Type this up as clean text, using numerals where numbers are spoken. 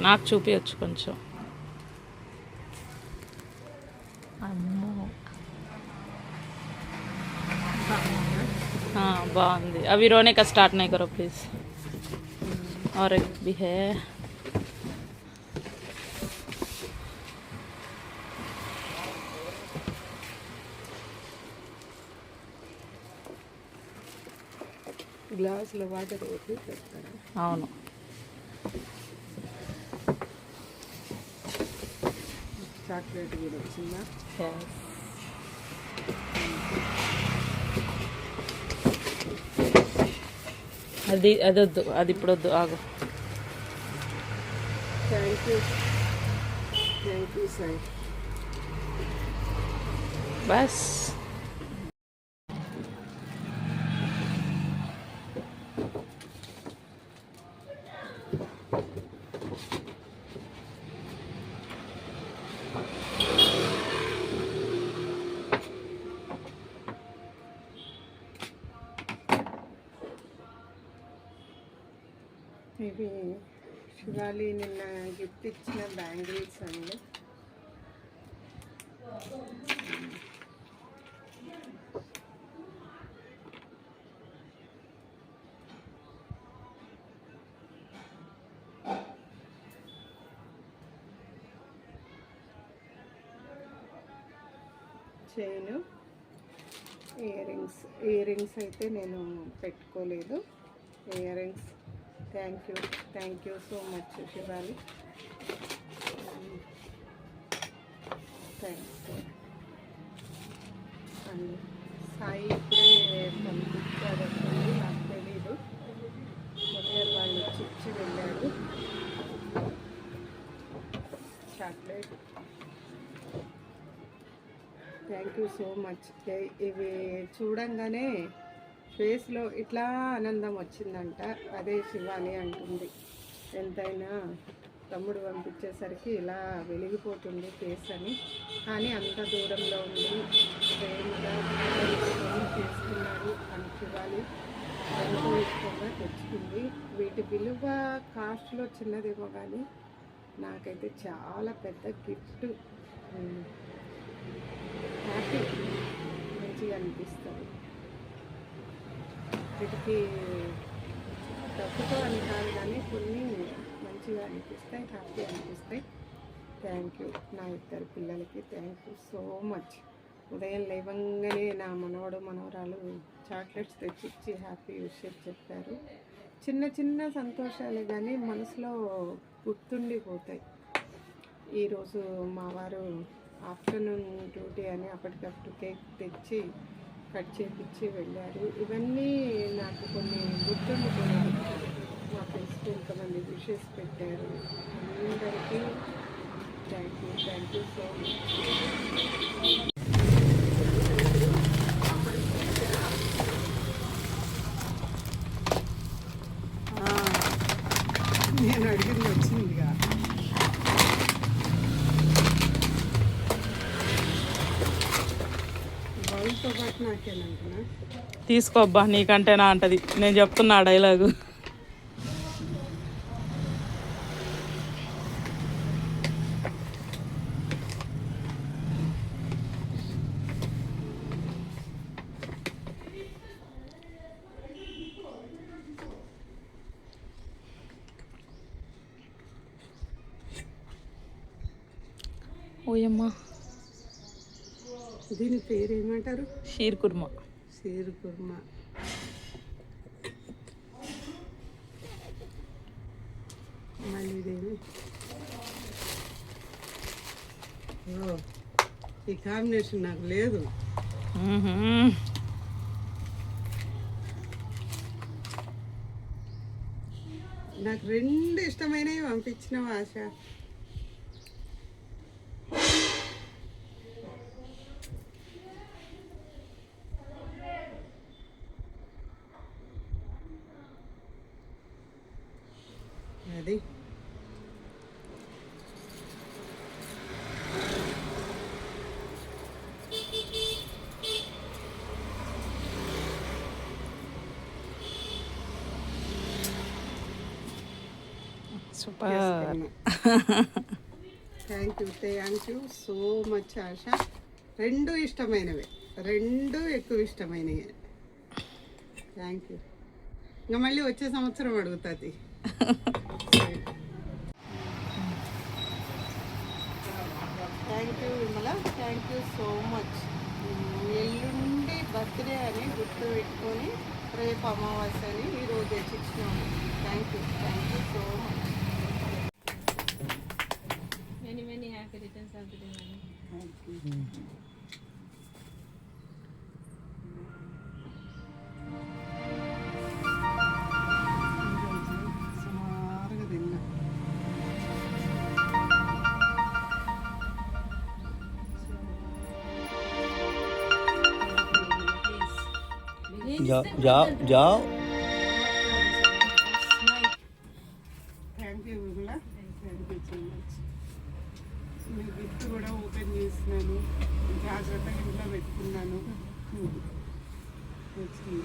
నాకు చూపించచ్చు కొంచెం. బాగుంది. अभी रोने का स्टार्ट नहीं करो प्लीज़. और एक भी है. గ్లాసులో వాటర్ వేసి పెడతాను. అవును. చాక్లెట్ కూడా వచ్చిందా? అది వద్దు, అది ఇప్పుడు వద్దు, ఆగు. Thank you sir. బస్ ఇవి శివాలి నిన్న గిఫ్ట్ ఇచ్చిన బ్యాంగిల్స్ అండి. చైను, ఇయర్ రింగ్స్ అయితే నేను పెట్టుకోలేదు. Ear rings thank you so much Shivali. Thanks అండి. సాయి ఇప్పుడే పంపించాడండి, నాకు తెలీదు. కొరియర్ వాళ్ళు ఇచ్చి వెళ్ళాడు. Chocolate. Thank you so much. ఇవి చూడంగానే ఫేస్లో ఇట్లా ఆనందం వచ్చిందంట. అదే శివాని అంటుంది. ఎంతైనా తమ్ముడు పంపించేసరికి ఇలా వెలిగిపోతుంది ఫేస్ అని. కానీ అంత దూరంలో ఉండి ప్రేమగా చేస్తున్నారు అని శివాలి ఎంతో ఇష్టంగా తెచ్చుకుంది. వీటి విలువ కాస్ట్లో చిన్నదేమో కానీ నాకైతే చాలా పెద్ద గిఫ్ట్. హ్యాపీ, మంచిగా అనిపిస్తుంది. వీటికి డబ్బుతో అని కాదు కానీ కొన్ని మంచిగా అనిపిస్తాయి, హ్యాపీ అనిపిస్తాయి. థ్యాంక్ యూ నా ఇద్దరు పిల్లలకి. Thank you so much. ఉదయం లేవంగానే నా మనవడు మనవరాలు చాక్లెట్స్ తెచ్చిచ్చి హ్యాపీ విషెస్ చెప్పారు. చిన్న చిన్న సంతోషాలే కానీ మనసులో గుర్తుండిపోతాయి. ఈరోజు మా వారు ఆఫ్టర్నూన్ డ్యూటీ అని అప్పటికప్పుడు కేక్ తెచ్చి కట్ చేపించి వెళ్ళారు. ఇవన్నీ నాకు కొన్ని గుర్తుండిపోయాయి. మా ఫ్రెండ్స్కి ఎంతమంది విషెస్ పెట్టారు. అందరికీ థ్యాంక్ యూ సో మచ్. నేను అడిగింది వచ్చిందిగా. బౌల్తో పాటు నాకేనంటున్నా. తీసుకోబ్బా, నీకంటేనా అంటది. నేను చెప్తున్నా డైలాగు. ఓయమ్మా, దీని పేరు ఏమంటారు? షీర్ కుర్మా. షీర్ కుర్మా. మళ్ళీ ఇదేమి? ఈ కాంబినేషన్ నాకు లేదు. నాకు రెండు ఇష్టమైనవి పంపించినవి ఆశ. అది super. Thank you so much Asha. రెండు ఇష్టమైనవే, రెండు ఎక్కువ ఇష్టమైనవి. Thank you. ఇంకా మళ్ళీ వచ్చే సంవత్సరం అడుగుతుంది. Thank you Vimala, thank you so much. ఎల్లుండి బర్త్డే అని గుర్తు పెట్టుకొని రేపు అమావాస్య అని ఈరోజు తెచ్చిచ్చినాము. థ్యాంక్ యూ సో మచ్. Many happy returns of the day, Mani. సుమారుగా తిన్నా. जाओ thank you Vimala, thank you so much. Me gift కూడా ఓపెన్ చేసినాను, జాగ్రత్తగా ఇంట్లో పెట్టుకున్నాను. వచ్చింది.